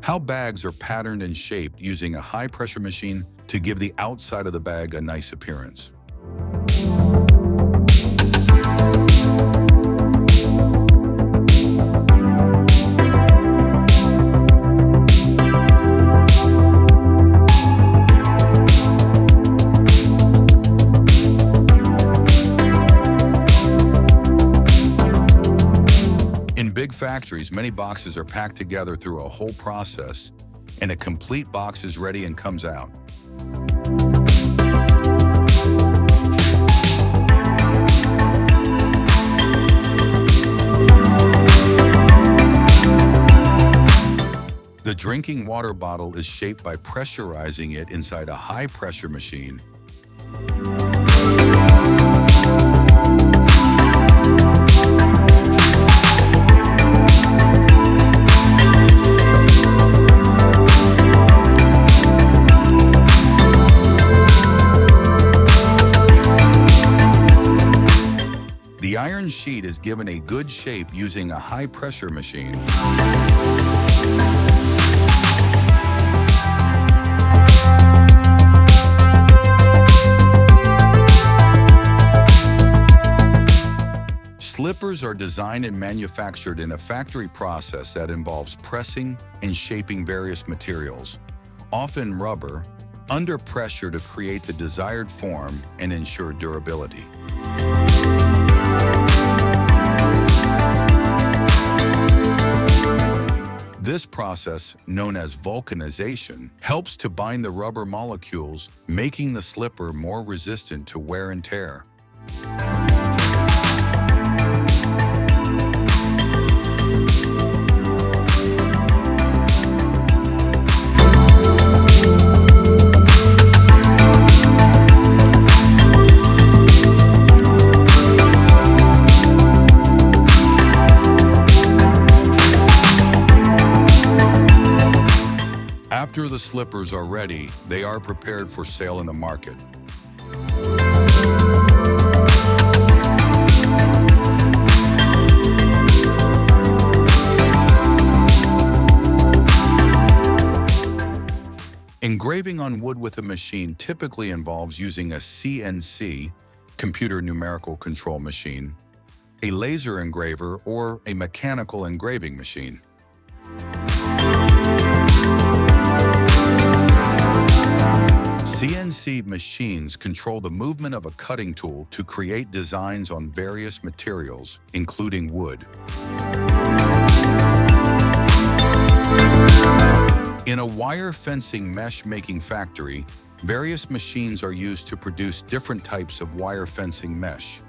How bags are patterned and shaped using a high-pressure machine to give the outside of the bag a nice appearance. In big factories, many boxes are packed together through a whole process, and a complete box is ready and comes out. The drinking water bottle is shaped by pressurizing it inside a high-pressure machine. The iron sheet is given a good shape using a high-pressure machine. Slippers are designed and manufactured in a factory process that involves pressing and shaping various materials, often rubber, under pressure to create the desired form and ensure durability. This process, known as vulcanization, helps to bind the rubber molecules, making the slipper more resistant to wear and tear. After the slippers are ready, they are prepared for sale in the market. Engraving on wood with a machine typically involves using a CNC, computer numerical control machine, a laser engraver, or a mechanical engraving machine. CNC machines control the movement of a cutting tool to create designs on various materials, including wood. In a wire fencing mesh making factory, various machines are used to produce different types of wire fencing mesh.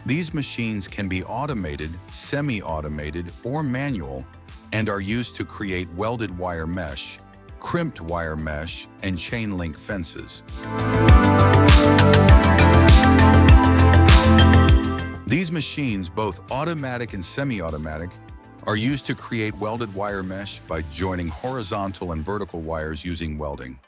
These machines can be automated, semi-automated, or manual, and are used to create welded wire mesh, crimped wire mesh, and chain link fences. These machines, both automatic and semi-automatic, are used to create welded wire mesh by joining horizontal and vertical wires using welding.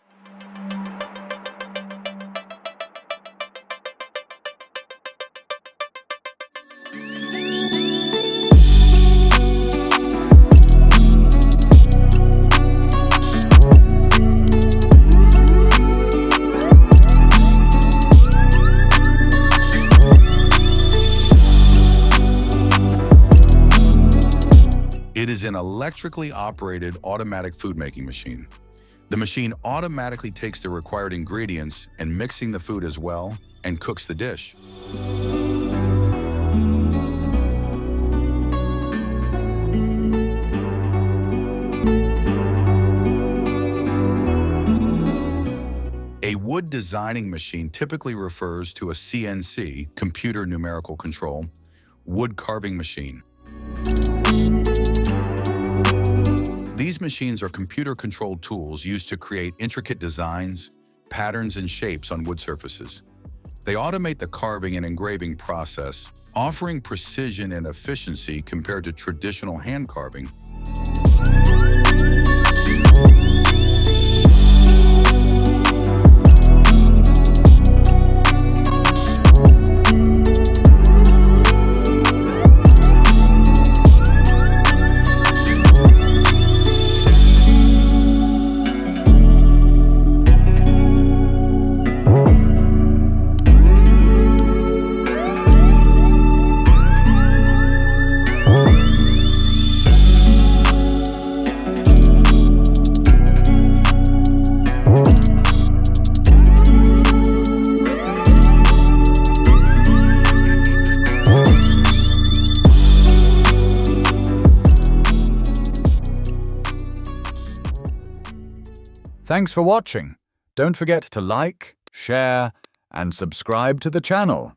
It is an electrically operated automatic food-making machine. The machine automatically takes the required ingredients and mixing the food as well and cooks the dish. A wood designing machine typically refers to a CNC, computer numerical control, wood carving machine. These machines are computer-controlled tools used to create intricate designs, patterns, and shapes on wood surfaces. They automate the carving and engraving process, offering precision and efficiency compared to traditional hand carving. Thanks for watching. Don't forget to like, share, and subscribe to the channel.